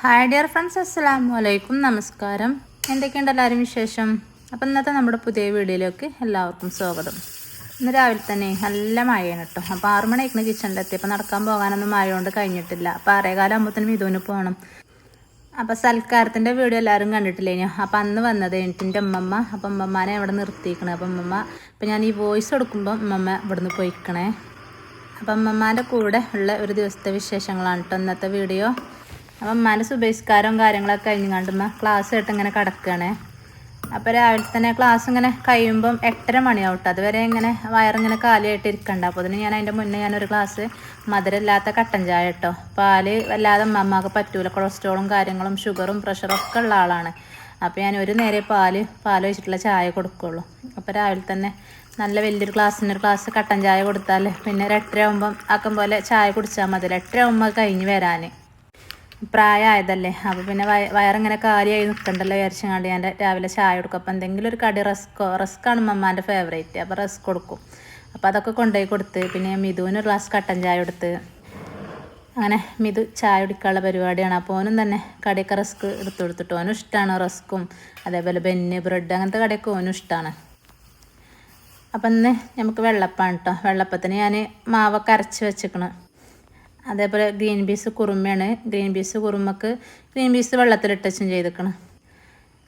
Hi dear friends, അസ്സലാമു അലൈക്കും. നമസ്കാരം. എന്തൊക്കെയുണ്ട് എല്ലാവരും വിശേഷം? അപ്പം ഇന്നത്തെ നമ്മുടെ പുതിയ വീഡിയോയിലേക്ക് എല്ലാവർക്കും സ്വാഗതം. ഇന്ന് രാവിലെ തന്നെ നല്ല മഴയാണ് കേട്ടോ. അപ്പോൾ 6 മണിയായിരുന്നു കിച്ചണിലെത്തിയപ്പോൾ നടക്കാൻ പോകാനൊന്നും മഴ കൊണ്ട് കഴിഞ്ഞിട്ടില്ല. അപ്പോൾ 6:15 മിഥുവിന് പോകണം. അപ്പോൾ സൽക്കാരത്തിൻ്റെ വീഡിയോ എല്ലാവരും കണ്ടിട്ടില്ലേനോ? അപ്പോൾ അന്ന് വന്നത് എൻ്റെ ഉമ്മമ്മ. അപ്പം ഉമ്മമ്മാനെ ഇവിടെ നിർത്തിയിരിക്കണേ. അപ്പം ഉമ്മമ്മ ഇപ്പം ഞാൻ ഈ വോയിസ് കൊടുക്കുമ്പോൾ ഉമ്മമ്മ ഇവിടുന്ന് പോയിക്കണേ. അപ്പം ഉമ്മമ്മാൻ്റെ കൂടെ ഉള്ള ഒരു ദിവസത്തെ വിശേഷങ്ങളാണ് കേട്ടോ ഇന്നത്തെ വീഡിയോ. അപ്പം ഉമ്മാൻ്റെ സുബഹിസ്കാരവും കാര്യങ്ങളൊക്കെ കഴിഞ്ഞുകൊണ്ടുമ്മ ക്ലാസ് ആയിട്ട് ഇങ്ങനെ കിടക്കുകയാണ്. അപ്പോൾ രാവിലെ തന്നെ ക്ലാസ് ഇങ്ങനെ കഴിയുമ്പം 8:30 മണിയാവും കേട്ടോ. അതുവരെ ഇങ്ങനെ വയറിങ്ങനെ കാലിയായിട്ട് ഇരിക്കണ്ട. അപ്പോൾ അതിന് ഞാൻ അതിൻ്റെ മുന്നേ ഞാനൊരു ഗ്ലാസ് മധുരമില്ലാത്ത കട്ടൻ ചായ കേട്ടോ. പാല് വല്ലാതെ ഉമ്മമ്മക്ക് പറ്റൂല, കൊളസ്ട്രോളും കാര്യങ്ങളും ഷുഗറും പ്രഷറും ഒക്കെ ഉള്ള ആളാണ്. അപ്പോൾ ഞാൻ ഒരു നേരെ പാൽ ഒഴിച്ചിട്ടുള്ള ചായ കൊടുക്കുകയുള്ളൂ. അപ്പോൾ രാവിലെ തന്നെ നല്ല വലിയൊരു ഗ്ലാസ്സിനൊരു ഗ്ലാസ് കട്ടൻ ചായ കൊടുത്താൽ പിന്നെ ഒരു 8:30 ആകുമ്പം ആക്കം പോലെ ചായ കുടിച്ചാൽ മതി. 8:30 ആകുമ്പോൾ കഴിഞ്ഞ് വരാൻ പ്രായമായതല്ലേ. അപ്പോൾ പിന്നെ വയറിങ്ങനെ കാലിയായി നിൽക്കണ്ടല്ലോ വിചാരിച്ചങ്ങാണ്ട് ഞാൻ രാവിലെ ചായ കൊടുക്കും. അപ്പോൾ എന്തെങ്കിലും ഒരു കടി റസ്ക്കാണ് മമ്മാൻ്റെ ഫേവറേറ്റ്. അപ്പോൾ റസ്ക് കൊടുക്കും. അപ്പോൾ അതൊക്കെ കൊണ്ടുപോയി കൊടുത്ത് പിന്നെ മിഥുവിന് ഒരു ഗ്ലാസ് കട്ടൻ ചായ കൊടുത്ത് അങ്ങനെ മിഥു ചായ കുടിക്കാനുള്ള പരിപാടിയാണ്. അപ്പോൾ ഓനും തന്നെ കടിയൊക്കെ റസ്ക് എടുത്തു കൊടുത്തിട്ട് ഓനും ഇഷ്ടമാണ് റസ്ക്കും അതേപോലെ ബെന്ന് ബ്രെഡ് അങ്ങനത്തെ കടിയൊക്കെ ഓനും ഇഷ്ടമാണ്. അപ്പം ഇന്ന് നമുക്ക് വെള്ളപ്പമാണ് കേട്ടോ. വെള്ളപ്പത്തിന് ഞാൻ മാവൊക്കെ അരച്ച് വെച്ചിക്കണം. അതേപോലെ ഗ്രീൻ പീസ് കുറുമയാണ്. ഗ്രീൻ പീസ് കുറുമക്ക് ഗ്രീൻ പീസ് വെള്ളത്തിലിട്ടും ചെയ്തിക്കണം.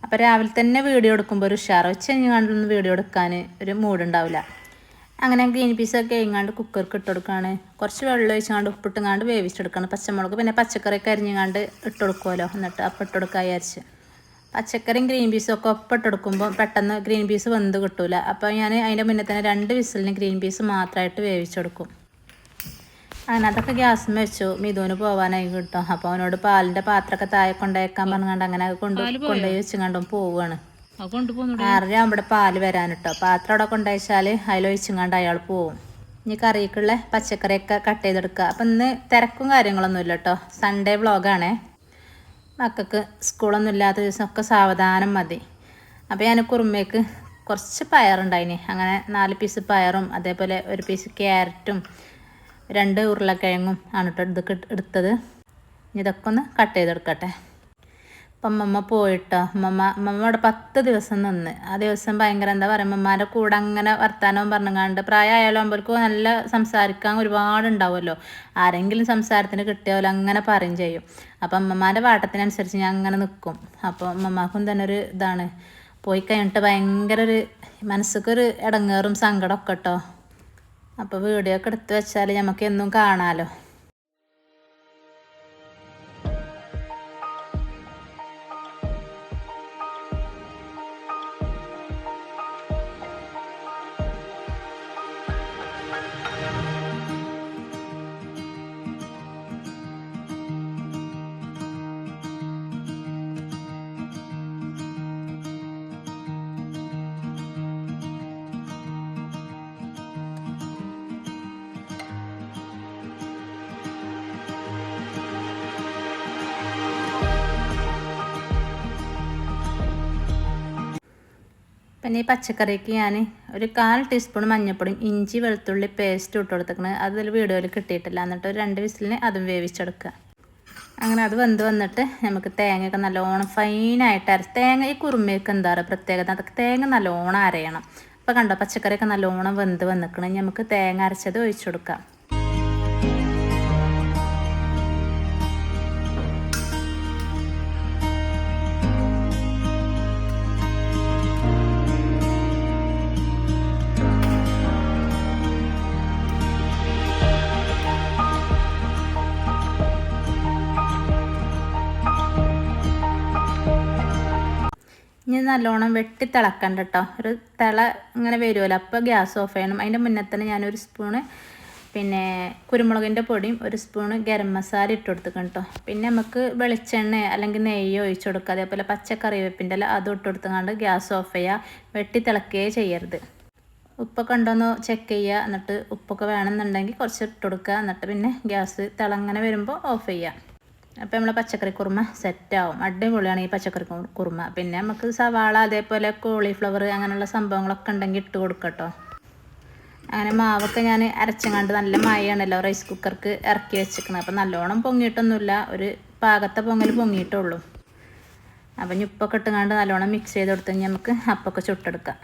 അപ്പോൾ രാവിലെ തന്നെ വീഡിയോ എടുക്കുമ്പോൾ ഒരു ഉഷാറ്, കണ്ടൊന്നും വീഡിയോ എടുക്കാൻ ഒരു മൂടുണ്ടാവില്ല. അങ്ങനെ ഗ്രീൻ പീസൊക്കെ കഴിഞ്ഞാണ്ട് കുക്കർക്ക് ഇട്ട് കൊടുക്കുകയാണ്. കുറച്ച് വെള്ളം ഒഴിച്ചാണ്ട് ഉപ്പിട്ടുങ്ങാണ്ട് വേവിച്ചെടുക്കണം. പച്ചമുളക് പിന്നെ പച്ചക്കറിയൊക്കെ അരിഞ്ഞാണ്ട് ഇട്ട് കൊടുക്കുമല്ലോ, എന്നിട്ട് അപ്പം ഇട്ട് കൊടുക്കുക വിചാരിച്ച്. പച്ചക്കറിയും ഗ്രീൻ പീസും ഒക്കെ ഒപ്പിട്ടെടുക്കുമ്പോൾ പെട്ടെന്ന് ഗ്രീൻ പീസ് വെന്ത് കിട്ടൂല. അപ്പോൾ ഞാൻ അതിൻ്റെ മുന്നേ തന്നെ 2 വിസിലിന് ഗ്രീൻ പീസ് മാത്രമായിട്ട് വേവിച്ചെടുക്കും. അങ്ങനെ അതൊക്കെ ഗ്യാസിൽ വെച്ചു. മിഥുവിന് പോകാനായി കിട്ടും. അപ്പോൾ അവനോട് പാലിൻ്റെ പാത്രമൊക്കെ താഴെ കൊണ്ടുവയ്ക്കാൻ പറഞ്ഞുകൊണ്ട് അങ്ങനെ കൊണ്ടുപോയി വെച്ചുകൊണ്ടും പോവുകയാണ്. 6:30 ആകുമ്പോൾ പാല് വരാൻ കേട്ടോ. പാത്രം അവിടെ കൊണ്ടുവച്ചാൽ അതിലൊഴിച്ചുകൊണ്ട് അയാൾ പോവും. ഇനി കറിക്കുള്ള പച്ചക്കറിയൊക്കെ കട്ട് ചെയ്തെടുക്കുക. അപ്പം ഇന്ന് തിരക്കും കാര്യങ്ങളൊന്നുമില്ല കേട്ടോ. സൺഡേ വ്ളോഗാണേ. മക്കൾക്ക് സ്കൂളൊന്നും ഇല്ലാത്ത ദിവസമൊക്കെ സാവധാനം മതി. അപ്പോൾ ഞാൻ കുറുമയ്ക്ക് കുറച്ച് പയറുണ്ടായിന്. അങ്ങനെ 4 പീസ് പയറും അതേപോലെ 1 പീസ് ക്യാരറ്റും 2 ഉരുളക്കിഴങ്ങും ആണ് കേട്ടോ ഇതൊക്കെ എടുത്തത്. ഇതൊക്കെ ഒന്ന് കട്ട് ചെയ്തെടുക്കട്ടെ. അപ്പം അമ്മമ്മ പോയിട്ടോ. അമ്മമ്മ അവിടെ 10 ദിവസം നിന്ന്. ആ ദിവസം ഭയങ്കര എന്താ പറയുക, അമ്മമാരുടെ കൂടെ അങ്ങനെ വർത്താനവും പറഞ്ഞങ്ങാണ്ട് പ്രായമായാലും അമ്പർക്ക് നല്ല സംസാരിക്കാൻ ഒരുപാടുണ്ടാവുമല്ലോ. ആരെങ്കിലും സംസാരത്തിന് കിട്ടിയാലും അങ്ങനെ പറയും ചെയ്യും. അപ്പം അമ്മമാരുടെ വാട്ടത്തിനനുസരിച്ച് ഞാൻ അങ്ങനെ നിൽക്കും. അപ്പോൾ അമ്മമാർക്കും തന്നെ ഒരു ഇതാണ്, പോയി കഴിഞ്ഞിട്ട് ഭയങ്കര ഒരു മനസ്സൊക്കൊരു ഇടങ്ങേറും സങ്കടമൊക്കെ കേട്ടോ. അപ്പോൾ വീഡിയോ ഒക്കെ എടുത്ത് വെച്ചാൽ നമുക്ക് എന്നും കാണാമല്ലോ. പിന്നെ ഈ പച്ചക്കറിക്ക് ഞാൻ ഒരു 1/4 ടീസ്പൂൺ മഞ്ഞൾപ്പൊടിയും ഇഞ്ചി വെളുത്തുള്ളി പേസ്റ്റ് ഇട്ട് കൊടുത്തേക്കണ്. അതിൽ വീഡിയോയിൽ കിട്ടിയിട്ടില്ല. എന്നിട്ട് ഒരു 2 വിസിലിന് അതും വേവിച്ചെടുക്കുക. അങ്ങനെ അത് വന്നിട്ട് നമുക്ക് തേങ്ങയൊക്കെ നല്ലോണം ഫൈനായിട്ട് തേങ്ങ ഈ കുറുമയൊക്കെ എന്താ പറയുക പ്രത്യേകത, അതൊക്കെ തേങ്ങ നല്ലോണം അരയണം. അപ്പോൾ കണ്ടോ പച്ചക്കറിയൊക്കെ നല്ലോണം വന്നിക്കണം. നമുക്ക് തേങ്ങ അരച്ചത് ഒഴിച്ചു കൊടുക്കാം. ഇനി നല്ലോണം വെട്ടി തിളക്കണ്ട കേട്ടോ. ഒരു തിള ഇങ്ങനെ വരുമല്ലോ, അപ്പോൾ ഗ്യാസ് ഓഫ് ചെയ്യണം. അതിൻ്റെ മുന്നേ തന്നെ ഞാനൊരു സ്പൂണ് പിന്നെ കുരുമുളകിൻ്റെ പൊടിയും 1 സ്പൂണ് ഗരം മസാല ഇട്ട് കൊടുത്തിക്കണം കേട്ടോ. പിന്നെ നമുക്ക് വെളിച്ചെണ്ണ അല്ലെങ്കിൽ നെയ്യോ ഒഴിച്ചു കൊടുക്കുക. അതേപോലെ പച്ചക്കറിവേപ്പിൻ്റെ അതും ഇട്ട് കൊടുത്തുകൊണ്ട് ഗ്യാസ് ഓഫ് ചെയ്യുക. വെട്ടി തിളക്കുകയേ ചെയ്യരുത്. ഉപ്പൊക്കെ ഉണ്ടോയെന്ന് ചെക്ക് ചെയ്യുക. എന്നിട്ട് ഉപ്പൊക്കെ വേണമെന്നുണ്ടെങ്കിൽ കുറച്ച് ഇട്ട് കൊടുക്കുക. എന്നിട്ട് പിന്നെ ഗ്യാസ് തിളങ്ങനെ വരുമ്പോൾ ഓഫ് ചെയ്യുക. അപ്പോൾ നമ്മളെ പച്ചക്കറി കുറുമ സെറ്റാവും. അടിപൊളിയാണ് ഈ പച്ചക്കറി കുറുമ. പിന്നെ നമുക്ക് സവാള അതേപോലെ കോളിഫ്ലവർ അങ്ങനെയുള്ള സംഭവങ്ങളൊക്കെ ഉണ്ടെങ്കിൽ ഇട്ട് കൊടുക്കട്ടോ. അങ്ങനെ മാവൊക്കെ ഞാൻ അരച്ചങ്ങാണ്ട് നല്ല മഴയാണല്ലോ റൈസ് കുക്കർക്ക് ഇറക്കി വെച്ചിരിക്കണം. അപ്പോൾ നല്ലോണം പൊങ്ങിയിട്ടൊന്നുമില്ല, ഒരു പാകത്തെ പൊങ്ങൽ പൊങ്ങിയിട്ടുള്ളൂ. അപ്പം ഇനി ഉപ്പൊക്കെ ഇട്ടുകൊണ്ട് നല്ലോണം മിക്സ് ചെയ്ത് കൊടുത്ത് കഴിഞ്ഞാൽ നമുക്ക് അപ്പമൊക്കെ ചുട്ടെടുക്കാം.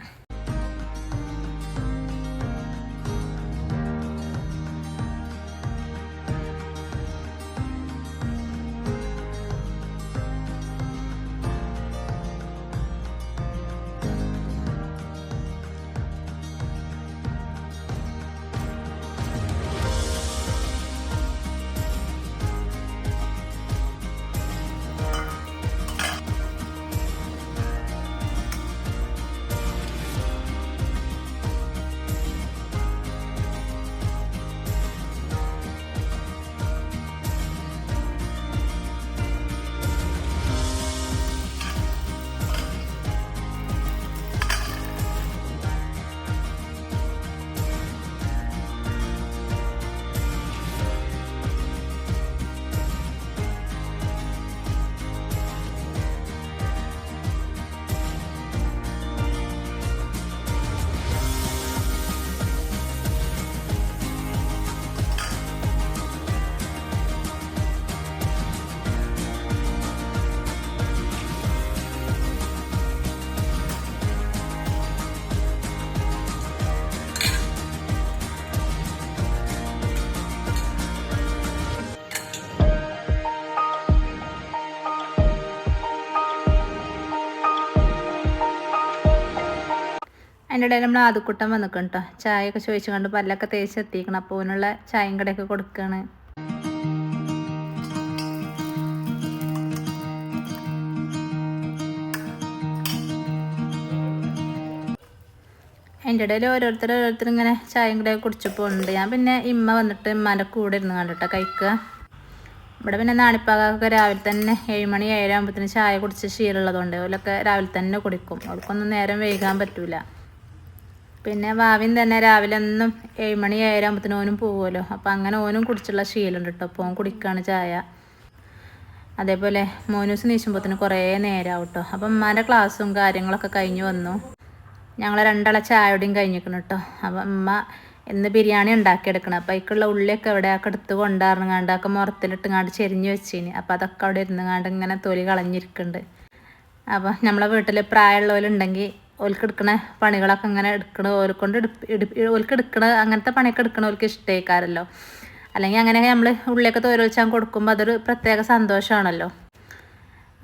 അതിൻ്റെ ഇടയിൽ നമ്മൾ ആദ്യക്കുട്ടൻ വന്നിക്കണം കേട്ടോ. ചായയൊക്കെ ചോദിച്ചു കൊണ്ട് പല്ലൊക്കെ തേച്ച് എത്തിക്കണം. അപ്പോൾ അതിനുള്ള ചായയും കടയൊക്കെ കൊടുക്കുകയാണ്. അതിൻ്റെ ഇടയിൽ ഓരോരുത്തർ ഇങ്ങനെ ചായയും കടയൊക്കെ കുടിച്ചു പോകുന്നുണ്ട്. ഞാൻ പിന്നെ ഇമ്മ വന്നിട്ട് ഇമ്മാൻ്റെ കൂടെ ഇരുന്ന് കണ്ടിട്ടോ കഴിക്കുക. ഇവിടെ പിന്നെ നാണിപ്പാകൊക്കെ രാവിലെ തന്നെ 7 മണി 7 ആകുമ്പോഴത്തേന് ചായ കുടിച്ച് ശീലമുള്ളതുകൊണ്ട് ഓലൊക്കെ രാവിലെ തന്നെ കുടിക്കും. അവർക്കൊന്നും നേരം വൈകാൻ പറ്റൂല. പിന്നെ ഭാവിയും തന്നെ രാവിലെ എന്നും 7 മണി 7 ആകുമ്പോഴത്തേനും ഓനും പോകുമല്ലോ. അപ്പോൾ അങ്ങനെ ഓനും കുടിച്ചുള്ള ശീലമുണ്ട് കേട്ടോ. അപ്പോൾ ഓൻ കുടിക്കുകയാണ് ചായ. അതേപോലെ മോനൂസ് നീച്ചുമ്പോഴത്തേന് കുറേ നേരമാവും കേട്ടോ. അപ്പം ഉമ്മാൻ്റെ ക്ലാസ്സും കാര്യങ്ങളൊക്കെ കഴിഞ്ഞ് വന്നു. ഞങ്ങൾ രണ്ടാളെ ചായയോടെയും കഴിഞ്ഞിരിക്കണം കേട്ടോ. അപ്പം ഉമ്മ ഇന്ന് ബിരിയാണി ഉണ്ടാക്കിയെടുക്കണം. അപ്പോൾ അതിലേക്കുള്ള ഉള്ളിയൊക്കെ എവിടെയൊക്കെ എടുത്ത് കൊണ്ടുവരങ്ങാണ്ടൊക്കെ മുറത്തിലിട്ടുങ്ങാണ്ട് ചെരിഞ്ഞ് വെച്ചിന്. അപ്പോൾ അതൊക്കെ അവിടെ ഇരുന്നുങ്ങാണ്ട് ഇങ്ങനെ തൊലി കളഞ്ഞിരിക്കുന്നുണ്ട്. അപ്പോൾ നമ്മളെ വീട്ടിൽ പ്രായമുള്ളവരുണ്ടെങ്കിൽ ഓൽക്ക് എടുക്കണ പണികളൊക്കെ ഇങ്ങനെ എടുക്കണ ഓൽക്കൊണ്ട് ഓൽക്ക് എടുക്കണ അങ്ങനത്തെ പണിയൊക്കെ എടുക്കണ ഓൽക്ക് ഇഷ്ടമായിക്കാരല്ലോ. അല്ലെങ്കിൽ അങ്ങനെ നമ്മൾ ഉള്ളിയൊക്കെ തോല് വെച്ചാൽ കൊടുക്കുമ്പോൾ അതൊരു പ്രത്യേക സന്തോഷമാണല്ലോ.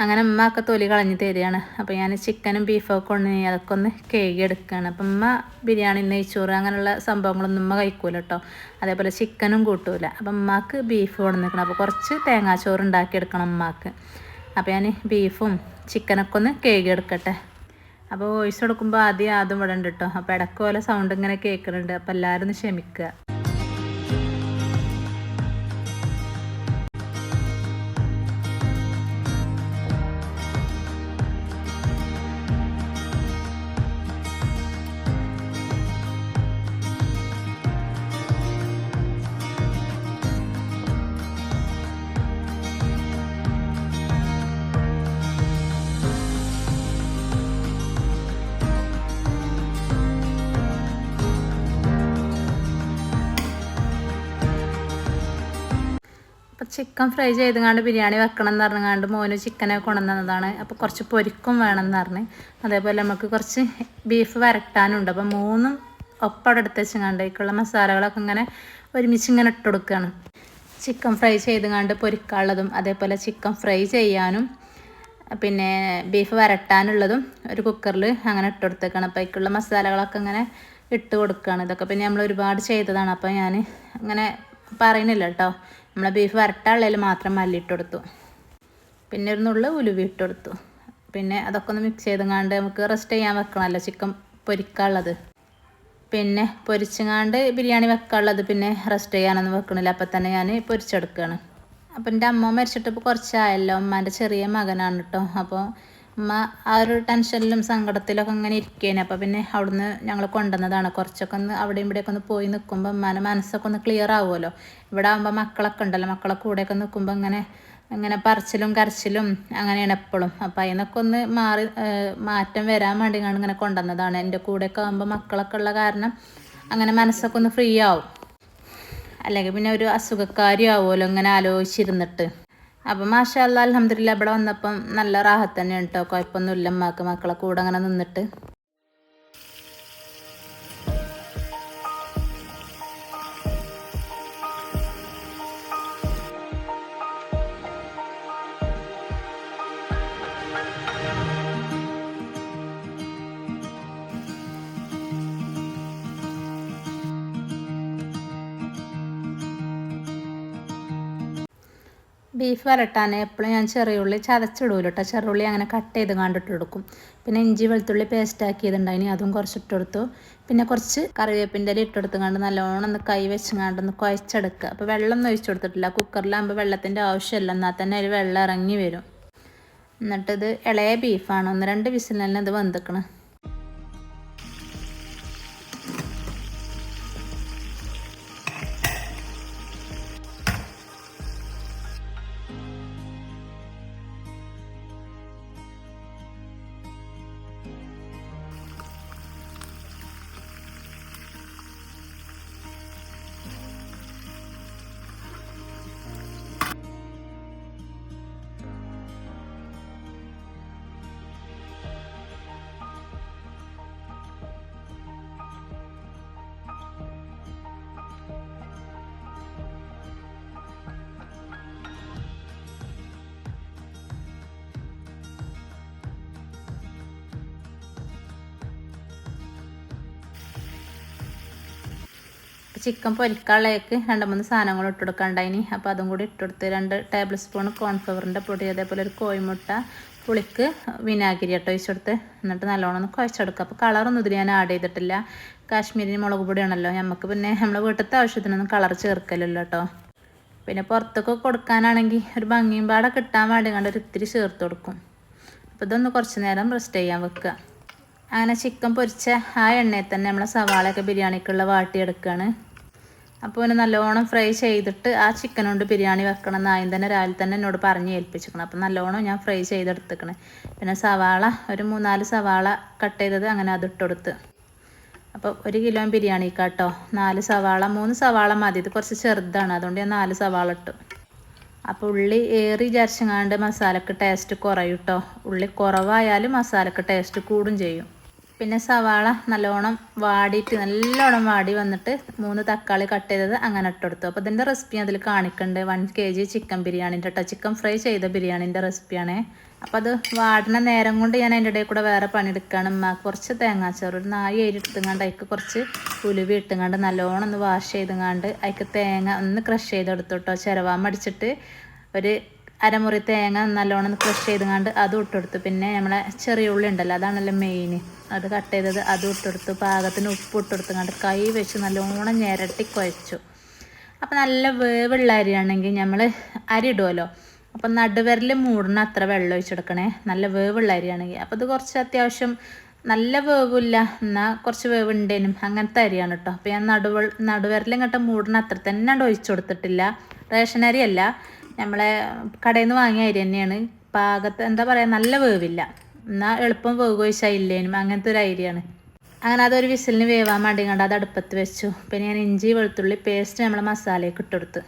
അങ്ങനെ ഉമ്മ ഒക്കെ തൊലി കളഞ്ഞ് തരികയാണ്. അപ്പോൾ ഞാൻ ചിക്കനും ബീഫൊക്കെ കൊണ്ട് അതൊക്കെ ഒന്ന് കേകി എടുക്കുകയാണ്. അപ്പം ഉമ്മ ബിരിയാണി നെയ്ച്ചോറ് അങ്ങനെയുള്ള സംഭവങ്ങളൊന്നും ഉമ്മ കഴിക്കൂല കേട്ടോ. അതേപോലെ ചിക്കനും കൂട്ടൂല. അപ്പം ഉമ്മാക്ക് ബീഫ് കൊണ്ട് നിൽക്കണം. അപ്പോൾ കുറച്ച് തേങ്ങാച്ചോറ് ഉണ്ടാക്കിയെടുക്കണം ഉമ്മാക്ക്. അപ്പോൾ ഞാൻ ബീഫും ചിക്കനൊക്കെ ഒന്ന് കേകി എടുക്കട്ടെ. അപ്പോൾ വോയിസ് കൊടുക്കുമ്പോൾ ആദ്യം ഇവിടെ ഉണ്ട് കേട്ടോ. അപ്പോൾ ഇടയ്ക്ക് പോലെ സൗണ്ട് ഇങ്ങനെ കേൾക്കുന്നുണ്ട്. അപ്പോൾ എല്ലാവരും ഒന്ന് ക്ഷമിക്കുക. അപ്പോൾ ചിക്കൻ ഫ്രൈ ചെയ്തുകൊണ്ട് ബിരിയാണി വെക്കണം എന്ന് പറഞ്ഞുകൊണ്ട് മോന് ചിക്കനെ കൊണ്ടുവന്നതാണ്. അപ്പോൾ കുറച്ച് പൊരിക്കും വേണമെന്ന് പറഞ്ഞ്. അതേപോലെ നമുക്ക് കുറച്ച് ബീഫ് വരട്ടാനുണ്ട്. അപ്പോൾ 3 ഒപ്പം എടുത്ത് വെച്ചുകൊണ്ട് അതിലേക്കുള്ള മസാലകളൊക്കെ ഇങ്ങനെ ഒരുമിച്ച് ഇങ്ങനെ ഇട്ട് കൊടുക്കുകയാണ്. ചിക്കൻ ഫ്രൈ ചെയ്തുകൊണ്ട് പൊരിക്കാനുള്ളതും അതേപോലെ ചിക്കൻ ഫ്രൈ ചെയ്യാനും പിന്നെ ബീഫ് വരട്ടാനുള്ളതും ഒരു കുക്കറിൽ അങ്ങനെ ഇട്ട് കൊടുത്തേക്കാണ്. അപ്പോൾ അതിലേക്കുള്ള മസാലകളൊക്കെ ഇങ്ങനെ ഇട്ട് കൊടുക്കുകയാണ്. ഇതൊക്കെ പിന്നെ നമ്മൾ ഒരുപാട് ചെയ്തതാണ്. അപ്പോൾ ഞാൻ അങ്ങനെ പറയുന്നില്ല കേട്ടോ. നമ്മളെ ബീഫ് വരട്ടാനുള്ളതിൽ മാത്രം മല്ലിട്ട് കൊടുത്തു. പിന്നെ ഒരു നുള്ളു ഉലുവി ഇട്ട് കൊടുത്തു. പിന്നെ അതൊക്കെ ഒന്ന് മിക്സ് ചെയ്തങ്ങാണ്ട് നമുക്ക് റെസ്റ്റ് ചെയ്യാൻ വെക്കണമല്ലോ ചിക്കൻ പൊരിക്കാനുള്ളത്. പിന്നെ പൊരിച്ചങ്ങാണ്ട് ബിരിയാണി വെക്കാനുള്ളത് പിന്നെ റെസ്റ്റ് ചെയ്യാനൊന്നും വെക്കണില്ല. അപ്പം തന്നെ ഞാൻ പൊരിച്ചെടുക്കുകയാണ്. അപ്പം എൻ്റെ അമ്മ മരിച്ചിട്ട് ഇപ്പോൾ കുറച്ചായല്ലോ. ഉമ്മാൻ്റെ ചെറിയ മകനാണ് കേട്ടോ. അപ്പോൾ ഉമ്മ ആ ഒരു ടെൻഷനിലും സങ്കടത്തിലൊക്കെ അങ്ങനെ ഇരിക്കുകയാണ്. അപ്പോൾ പിന്നെ അവിടുന്ന് ഞങ്ങൾ കൊണ്ടുവന്നതാണ്. കുറച്ചൊക്കെ ഒന്ന് അവിടെയും ഇവിടെയൊക്കെ ഒന്ന് പോയി നിൽക്കുമ്പോൾ ഉമ്മാൻ്റെ മനസ്സൊക്കെ ഒന്ന് ക്ലിയർ ആവുമല്ലോ. ഇവിടെ ആകുമ്പോൾ മക്കളൊക്കെ ഉണ്ടല്ലോ. മക്കളെ കൂടെയൊക്കെ നിൽക്കുമ്പോൾ ഇങ്ങനെ പറച്ചിലും കരച്ചിലും അങ്ങനെയാണ് എപ്പോഴും. അപ്പോൾ അതിനൊക്കെ ഒന്ന് മാറ്റം വരാൻ വേണ്ടി ഇങ്ങനെ കൊണ്ടുവന്നതാണ്. എൻ്റെ കൂടെയൊക്കെ ആകുമ്പോൾ മക്കളൊക്കെ ഉള്ള കാരണം അങ്ങനെ മനസ്സൊക്കെ ഒന്ന് ഫ്രീ ആവും. അല്ലെങ്കിൽ പിന്നെ ഒരു അസുഖക്കാരി ആവുമല്ലോ ഇങ്ങനെ ആലോചിച്ചിരുന്നിട്ട്. അപ്പം മാഷാ അല്ലാ അൽഹംദുലില്ലാ ഇവിടെ വന്നപ്പം നല്ല റാഹത്ത് തന്നെയാണ് കേട്ടോ. കുഴപ്പമൊന്നുമില്ല ഉമ്മാക്ക് മക്കളെ കൂടെ അങ്ങനെ നിന്നിട്ട്. ബീഫ് വരട്ടാൻ എപ്പോഴും ഞാൻ ചെറിയ ഉള്ളി ചതച്ചിടൂല കേട്ടോ. ചെറുള്ളി അങ്ങനെ കട്ട് ചെയ്ത് കണ്ടിട്ട് കൊടുക്കും. പിന്നെ ഇഞ്ചി വെളുത്തുള്ളി പേസ്റ്റ് ആക്കിയതുണ്ടായിനി അതും കുറച്ചിട്ട് കൊടുത്തു. പിന്നെ കുറച്ച് കറിവേപ്പിൻ്റെ ഇല ഇട്ടെടുത്ത് കണ്ട് നല്ലോണം ഒന്ന് കൈ വെച്ച് കണ്ടൊന്ന് കുഴച്ചെടുക്കുക. അപ്പോൾ വെള്ളം ഒന്നും ഒഴിച്ചു കൊടുത്തിട്ടില്ല. കുക്കറിലാകുമ്പോൾ വെള്ളത്തിൻ്റെ ആവശ്യമില്ല, എന്നാൽ തന്നെ അതിൽ വെള്ളം ഇറങ്ങി വരും. എന്നിട്ടിത് ഇളയ ബീഫാണ്, 1-2 വിസിൽ തന്നെ ഇത് വെന്തിക്കണം. ചിക്കൻ പൊരിക്കാനുള്ളേക്ക് 2-3 സാധനങ്ങൾ ഇട്ട് കൊടുക്കാണ്ടായിനി. അപ്പോൾ അതും കൂടി ഇട്ടെടുത്ത് 2 ടേബിൾ സ്പൂൺ കോൺഫ്ലവറിൻ്റെ പൊടി, അതേപോലെ ഒരു കോഴിമുട്ട, പുളിക്ക് വിനാഗിരി ഒഴിച്ചെടുത്ത് എന്നിട്ട് നല്ലോണം ഒന്ന് കുഴച്ചെടുക്കുക. അപ്പോൾ കളറൊന്നും ഇതിൽ ഞാൻ ആഡ് ചെയ്തിട്ടില്ല. കാശ്മീരി മുളക് പൊടിയാണല്ലോ നമുക്ക്, പിന്നെ നമ്മളെ വീട്ടിലത്തെ ആവശ്യത്തിനൊന്നും കളർ ചേർക്കലല്ലോ കേട്ടോ. പിന്നെ പുറത്തൊക്കെ കൊടുക്കാനാണെങ്കിൽ ഒരു ഭംഗിയും പാടെ കിട്ടാൻ വേണ്ടി കണ്ട് ഒരു ഇത്തിരി ചേർത്ത് കൊടുക്കും. അപ്പോൾ ഇതൊന്ന് കുറച്ച് നേരം റെസ്റ്റ് ചെയ്യാൻ വെക്കുക. അങ്ങനെ ചിക്കൻ പൊരിച്ച ആ എണ്ണയിൽ തന്നെ നമ്മളെ സവാളയൊക്കെ ബിരിയാണിക്കുള്ള വാട്ടിയെടുക്കുകയാണ്. അപ്പോൾ ഒന്ന് നല്ലോണം ഫ്രൈ ചെയ്തിട്ട് ആ ചിക്കൻ കൊണ്ട് ബിരിയാണി വെക്കണം എന്ന് ആദ്യം തന്നെ രാവിലെ തന്നെ എന്നോട് പറഞ്ഞ് ഏൽപ്പിച്ചിരിക്കണം. അപ്പോൾ നല്ലോണം ഞാൻ ഫ്രൈ ചെയ്തെടുത്തിക്കണം. പിന്നെ സവാള ഒരു 3-4 സവാള കട്ട് ചെയ്തത് അങ്ങനെ അതിട്ട് കൊടുത്ത്. അപ്പോൾ 1 കിലോ ബിരിയാണിക്കാട്ടോ 4 സവാള, 3 സവാള മതി. ഇത് കുറച്ച് ചെറുതാണ്, അതുകൊണ്ട് ഞാൻ 4 സവാള ഇട്ടു. അപ്പോൾ ഉള്ളി ഏറി വിചാരിച്ചങ്ങാണ്ട് മസാലക്ക് ടേസ്റ്റ് കുറയും കേട്ടോ. ഉള്ളി കുറവായാലും മസാലക്ക് ടേസ്റ്റ് കൂടും ചെയ്യും. പിന്നെ സവാള നല്ലോണം വാടിയിട്ട് നല്ലോണം വാടി വന്നിട്ട് 3 തക്കാളി കട്ട് ചെയ്തത് അങ്ങനെ ഇട്ടെടുത്തു. അപ്പോൾ ഇതിൻ്റെ റെസിപ്പി അതിൽ കാണിക്കുന്നുണ്ട്. 1 kg ചിക്കൻ ബിരിയാണിൻ്റെ കേട്ടോ, ചിക്കൻ ഫ്രൈ ചെയ്ത ബിരിയാണിൻ്റെ റെസിപ്പിയാണ്. അപ്പോൾ അത് വാടണ നേരം കൊണ്ട് ഞാൻ അതിൻ്റെ ഇടയിൽ കൂടെ വേറെ പണിയെടുക്കുകയാണ്. കുറച്ച് തേങ്ങാച്ചോറ് ഒരു 4 അരി എടുത്തുകൊണ്ട് അതിക്ക് കുറച്ച് ഉലുവി ഇട്ടുകൊണ്ട് നല്ലോണം ഒന്ന് വാഷ് ചെയ്തുകൊണ്ട് അതിക്ക് തേങ്ങ ഒന്ന് ക്രഷ് ചെയ്തെടുത്തു കേട്ടോ. ചിരവാൻ മടിച്ചിട്ട് ഒരു അരമുറി തേങ്ങ നല്ലോണം ക്രഷ് ചെയ്തുകൊണ്ട് അതും ഇട്ടെടുത്തു. പിന്നെ നമ്മളെ ചെറിയ ഉള്ളി ഉണ്ടല്ലോ, അതാണല്ലോ മെയിൻ, അത് കട്ട് ചെയ്തത് അതും ഇട്ടെടുത്തു. പാകത്തിന് ഉപ്പ് ഇട്ടെടുത്തുകൊണ്ട് കൈ വെച്ച് നല്ലോണം ഞെരട്ടി കുഴച്ചു. അപ്പോൾ നല്ല വേവുള്ള അരിയാണെങ്കിൽ നമ്മൾ അരി ഇടുമല്ലോ, അപ്പം നടുവിരൽ മൂടണ അത്ര വെള്ളം ഒഴിച്ചെടുക്കണേ, നല്ല വേവുള്ള അരിയാണെങ്കിൽ. അപ്പോൾ ഇത് കുറച്ച് അത്യാവശ്യം നല്ല വേവില്ല, എന്നാൽ കുറച്ച് വേവുണ്ടേനും അങ്ങനത്തെ അരിയാണ് കേട്ടോ. അപ്പോൾ ഞാൻ നടുവിരലിങ്ങോട്ട് മൂടണ അത്ര തന്നെ ഒഴിച്ചു കൊടുത്തിട്ടില്ല. റേഷൻ അരിയല്ല, നമ്മളെ കടയിൽ നിന്ന് വാങ്ങിയ അരി തന്നെയാണ്. പാകത്ത് എന്താ പറയുക, നല്ല വേവില്ല, എന്നാൽ എളുപ്പം വേവ് ഒഴിച്ചാൽ ഇല്ലേനും അങ്ങനത്തെ ഒരു അരിയാണ്. അങ്ങനെ അതൊരു വിസിലിന് വേവാൻ വേണ്ടി കണ്ട് അത് അടുപ്പത്ത് വെച്ചു. പിന്നെ ഞാൻ ഇഞ്ചി വെളുത്തുള്ളി പേസ്റ്റ് നമ്മളെ മസാലയൊക്കെ ഇട്ടെടുത്ത്.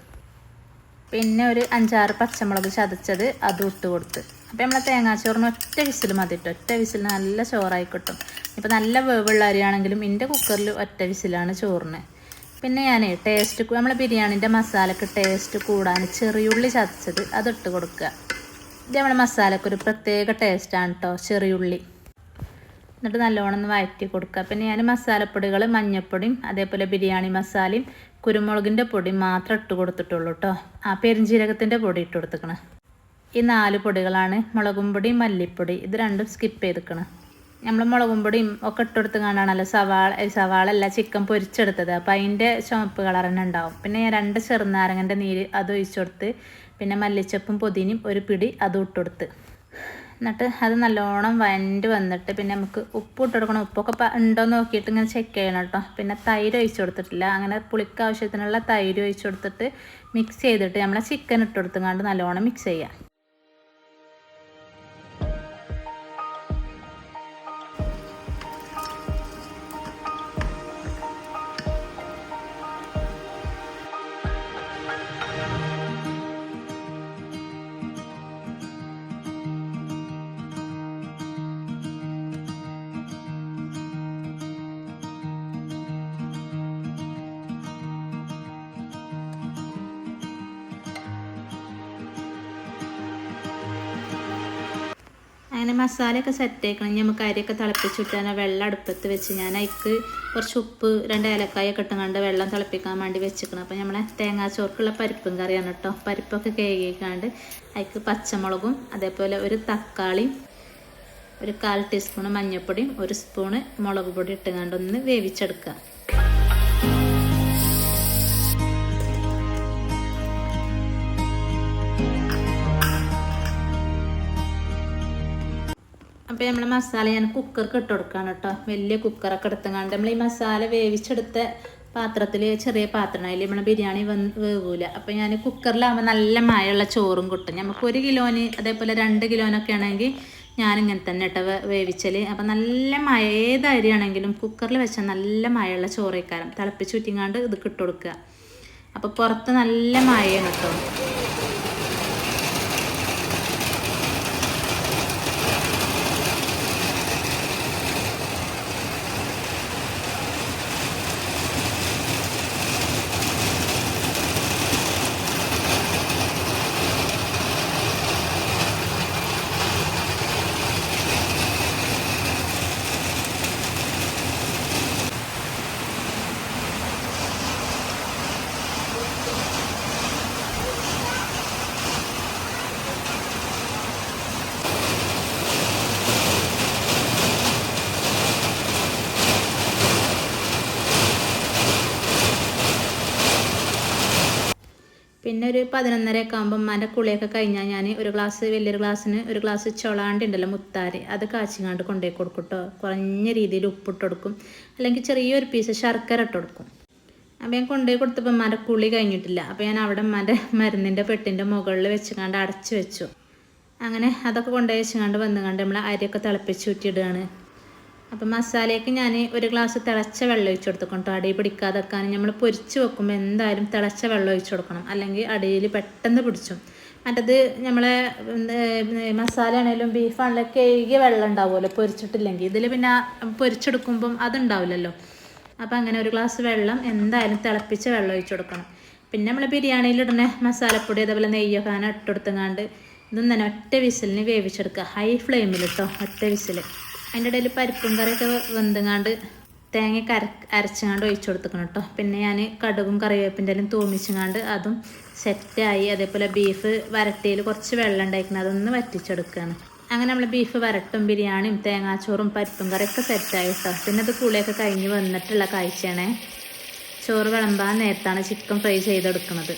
പിന്നെ ഒരു 5-6 പച്ചമുളക് ചതച്ചത് അതും ഇട്ട് കൊടുത്ത്. അപ്പോൾ നമ്മളെ തേങ്ങാച്ചോറിന് ഒറ്റ വിസിൽ മതി കേട്ടോ. ഒറ്റ വിസിലിന് നല്ല ചോറായി കിട്ടും. ഇപ്പോൾ നല്ല വേവുള്ള അരിയാണെങ്കിലും എൻ്റെ കുക്കറിൽ ഒറ്റ വിസിലാണ് ചോറിന്. പിന്നെ ഞാൻ ടേസ്റ്റ് നമ്മളെ ബിരിയാണിൻ്റെ മസാലക്ക് ടേസ്റ്റ് കൂടാൻ ചെറിയുള്ളി ചതച്ചത് അതിട്ട് കൊടുക്കുക. ഇത് നമ്മളെ മസാലക്ക് ഒരു പ്രത്യേക ടേസ്റ്റാണ് കേട്ടോ, ചെറിയുള്ളി. എന്നിട്ട് നല്ലോണം ഒന്ന് വഴറ്റി കൊടുക്കുക. പിന്നെ ഞാൻ മസാലപ്പൊടികൾ മഞ്ഞൾപ്പൊടിയും അതേപോലെ ബിരിയാണി മസാലയും കുരുമുളകിൻ്റെ പൊടി മാത്രം ഇട്ട് കൊടുത്തിട്ടുള്ളൂ കേട്ടോ. പെരുംജീരകത്തിൻ്റെ പൊടി ഇട്ട് കൊടുത്തിക്കണം. ഈ 4 പൊടികളാണ്. മുളകും പൊടി മല്ലിപ്പൊടി ഇത് രണ്ടും സ്കിപ്പ് ചെയ്തിക്കണം. നമ്മൾ മുളകും പൊടിയും ഒക്കെ ഇട്ടെടുത്ത് കാണാണല്ലോ സവാള അല്ല ചിക്കൻ പൊരിച്ചെടുത്തത്, അപ്പോൾ അതിൻ്റെ ചുവപ്പ് കളർ തന്നെ ഉണ്ടാവും. പിന്നെ ഞാൻ 2 ചെറുനാരങ്ങൻ്റെ നീര് അത് ഒഴിച്ചു കൊടുത്ത്. പിന്നെ മല്ലിച്ചപ്പും പുതിനയും ഒരു പിടി അതും ഇട്ടെടുത്ത്. എന്നിട്ട് അത് നല്ലോണം വഴണ്ട് വന്നിട്ട് പിന്നെ നമുക്ക് ഉപ്പ് ഇട്ട് കൊടുക്കണം. ഉപ്പൊക്കെ ഉണ്ടോ നോക്കിയിട്ട് ഇങ്ങനെ ചെക്ക് ചെയ്യണം കേട്ടോ. പിന്നെ തൈര് ഒഴിച്ചു കൊടുത്തിട്ടില്ല, അങ്ങനെ പുളിക്ക് ആവശ്യത്തിനുള്ള തൈര് ഒഴിച്ചു കൊടുത്തിട്ട് മിക്സ് ചെയ്തിട്ട് നമ്മളെ ചിക്കൻ ഇട്ട് കൊടുത്തുകൊണ്ട് നല്ലോണം മിക്സ് ചെയ്യാം. അങ്ങനെ മസാലയൊക്കെ സെറ്റ് ആക്കണം. നമുക്ക് അരിയൊക്കെ തിളപ്പിച്ചിട്ടാണ് വെള്ളം അടുപ്പത്ത് വെച്ച് ഞാൻ അതിക്ക് കുറച്ച് ഉപ്പ് 2 ഏലക്കായൊക്കെ ഇട്ടുകൊണ്ട് വെള്ളം തിളപ്പിക്കാൻ വേണ്ടി വെച്ചിക്കണം. അപ്പോൾ നമ്മളെ തേങ്ങാച്ചോർക്കുള്ള പരിപ്പും കറിയാണ് കേട്ടോ. പരിപ്പൊക്കെ കഴുകിക്കാണ്ട് അതിക്ക് പച്ചമുളകും അതേപോലെ ഒരു തക്കാളിയും ഒരു 1/4 ടീസ്പൂൺ മഞ്ഞൾപ്പൊടിയും 1 സ്പൂണ് മുളക് പൊടി ഇട്ടുകൊണ്ട് ഒന്ന് വേവിച്ചെടുക്കുക. അപ്പോൾ നമ്മൾ മസാല ഞാൻ കുക്കർക്ക് ഇട്ട് കൊടുക്കുകയാണ് കേട്ടോ. വലിയ കുക്കറൊക്കെ എടുത്തുകൊണ്ട് നമ്മൾ ഈ മസാല വേവിച്ചെടുത്ത പാത്രത്തിൽ, ചെറിയ പാത്രം, അതിൽ നമ്മൾ ബിരിയാണി വേവൂല. അപ്പോൾ ഞാൻ കുക്കറിലാകുമ്പോൾ നല്ല മഴയുള്ള ചോറും കിട്ടും. നമുക്ക് 1 കിലോന് അതേപോലെ 2 കിലോനൊക്കെ ആണെങ്കിൽ ഞാനിങ്ങനെ തന്നെ കേട്ടോ വേവിച്ചൽ. അപ്പോൾ നല്ല മഴ, ഏത് അരിയാണെങ്കിലും കുക്കറിൽ വെച്ചാൽ നല്ല മഴയുള്ള ചോറേക്കാരം തിളപ്പിച്ച് ഊറ്റിങ്ങാണ്ട് ഇത് ഇട്ട് കൊടുക്കുക. അപ്പോൾ പുറത്ത് നല്ല മഴയാണ് കേട്ടോ. പിന്നെ ഒരു 11:30 ആകുമ്പോൾ ഉമ്മാൻ്റെ കുളിയൊക്കെ കഴിഞ്ഞാൽ ഞാൻ ഒരു ഗ്ലാസ്, വലിയൊരു ഗ്ലാസ്സിന് 1 ഗ്ലാസ് ചൊളാണ്ടി ഉണ്ടല്ലോ, മുത്താരി, അത് കാച്ചിങ്ങാണ്ട് കൊണ്ടുപോയി കൊടുക്കും കേട്ടോ. കുറഞ്ഞ രീതിയിൽ ഉപ്പിട്ട് കൊടുക്കും, അല്ലെങ്കിൽ ചെറിയൊരു പീസ് ശർക്കര ഇട്ട് കൊടുക്കും. അപ്പോൾ ഞാൻ കൊണ്ടുപോയി കൊടുത്തപ്പോൾ ഉമ്മാൻ്റെ കുളി കഴിഞ്ഞിട്ടില്ല. അപ്പോൾ ഞാൻ അവിടെ ഉമ്മാൻ്റെ മരുന്നിൻ്റെ പെട്ടിൻ്റെ മുകളിൽ വെച്ചുകൊണ്ട് അടച്ചു വെച്ചു. അങ്ങനെ അതൊക്കെ കൊണ്ടുപോയി വെച്ചുകൊണ്ട് വന്നുകൊണ്ട് നമ്മൾ അരിയൊക്കെ തിളപ്പിച്ച് ഊറ്റിയിടുകയാണ്. അപ്പം മസാലയ്ക്ക് ഞാൻ 1 ഗ്ലാസ് തിളച്ച വെള്ളം ഒഴിച്ച് കൊടുക്കും കേട്ടോ. അടി പിടിക്കാതെക്കാൻ നമ്മൾ പൊരിച്ച് വെക്കുമ്പോൾ എന്തായാലും തിളച്ച വെള്ളം ഒഴിച്ച് കൊടുക്കണം, അല്ലെങ്കിൽ അടിയിൽ പെട്ടെന്ന് പിടിച്ചും. മറ്റത് നമ്മളെ മസാല ആണെങ്കിലും ബീഫാണെങ്കിലും കഴുകിയ വെള്ളം ഉണ്ടാവുമല്ലോ പൊരിച്ചിട്ടില്ലെങ്കിൽ. ഇതിൽ പിന്നെ പൊരിച്ചെടുക്കുമ്പം അതുണ്ടാവില്ലല്ലോ. അപ്പോൾ അങ്ങനെ 1 ഗ്ലാസ് വെള്ളം എന്തായാലും തിളപ്പിച്ച വെള്ളം ഒഴിച്ച് കൊടുക്കണം. പിന്നെ നമ്മൾ ബിരിയാണിയിലിടുന്ന മസാലപ്പൊടി അതേപോലെ നെയ്യൊക്കെ അങ്ങനെ ഇട്ടെടുത്തങ്ങാണ്ട് ഇതും തന്നെ ഒറ്റ വിസിലിന് വേവിച്ചെടുക്കുക, ഹൈ ഫ്ലെയിമിൽ കേട്ടോ, ഒറ്റ വിസിൽ. അതിൻ്റെ ഇടയിൽ പരിപ്പും കറിയൊക്കെ വെന്തങ്ങാണ്ട് തേങ്ങയൊക്കെ അരച്ചങ്ങാണ്ട് ഒഴിച്ചു കൊടുക്കണം കേട്ടോ. പിന്നെ ഞാൻ കടുകും കറിവേപ്പിൻ്റെ എല്ലാം തൂമിച്ചങ്ങാണ്ട് അതും സെറ്റായി. അതേപോലെ ബീഫ് വരട്ടിയിൽ കുറച്ച് വെള്ളം ഉണ്ടായിരിക്കണം, അതൊന്ന് വറ്റിച്ചെടുക്കുകയാണ്. അങ്ങനെ നമ്മൾ ബീഫ് വരട്ടും ബിരിയാണിയും തേങ്ങാച്ചോറും പരിപ്പും കറിയൊക്കെ സെറ്റായി കേട്ടോ. പിന്നെ അത് കുളിയൊക്കെ കഴിഞ്ഞ് വന്നിട്ടുള്ള കാഴ്ചയാണേ. ചോറ് വിളമ്പാൻ നേരത്താണ് ചിക്കൻ ഫ്രൈ ചെയ്തെടുക്കുന്നത്.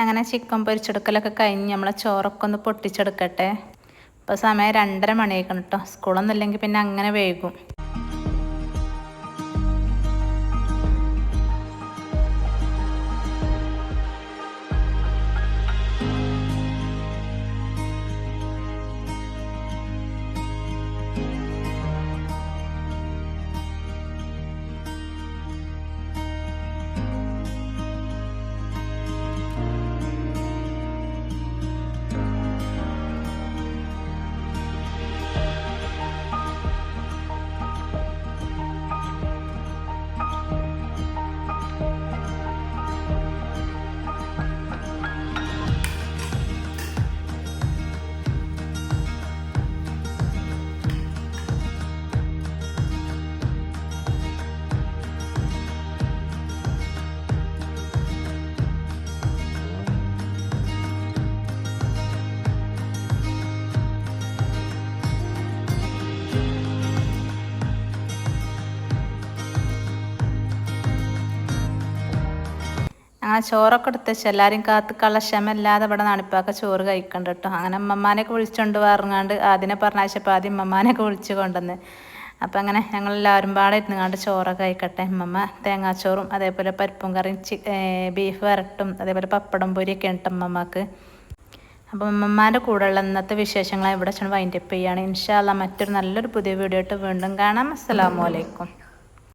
അങ്ങനെ ചിക്കൻ പൊരിച്ചെടുക്കലൊക്കെ കഴിഞ്ഞ് നമ്മളെ ചോറൊക്കെ ഒന്ന് പൊട്ടിച്ചെടുക്കട്ടെ. ഇപ്പോൾ സമയം 2:30 മണിയായിരിക്കണം കേട്ടോ. സ്കൂളൊന്നും ഇല്ലെങ്കിൽ പിന്നെ അങ്ങനെ വൈകും. അങ്ങനെ ചോറൊക്കെ എടുത്ത് വെച്ച് എല്ലാവരും കാത്ത് കളക്ഷമല്ലാതെ ഇവിടെ നണിപ്പാക്ക ചോറ് കഴിക്കണ്ട കേട്ടോ. അങ്ങനെ അമ്മമാനെയൊക്കെ വിളിച്ചുകൊണ്ട് പറഞ്ഞാണ്ട് അതിനെ പറഞ്ഞയച്ചപ്പോൾ ആദ്യം അമ്മമാനെയൊക്കെ വിളിച്ച് കൊണ്ടുവന്ന്. അപ്പോൾ അങ്ങനെ ഞങ്ങളെല്ലാവരും പാടെ ഇരുന്നുകൊണ്ട് ചോറൊക്കെ കഴിക്കട്ടെ. അമ്മമ്മ തേങ്ങാച്ചോറും അതേപോലെ പരിപ്പും കറിയും ബീഫ് വരട്ടും അതേപോലെ പപ്പടം പൊരിയൊക്കെ ഉണ്ട് അമ്മമ്മക്ക്. അപ്പോൾ അമ്മമ്മേൻ്റെ കൂടെയുള്ള ഇന്നത്തെ വിശേഷങ്ങൾ ഇവിടെ വൈൻഡപ്പ് ചെയ്യുകയാണ്. ഇൻഷാ അല്ലാഹ് മറ്റൊരു നല്ലൊരു പുതിയ വീഡിയോ ആയിട്ട് വീണ്ടും കാണാം. അസ്സലാമു അലൈക്കും.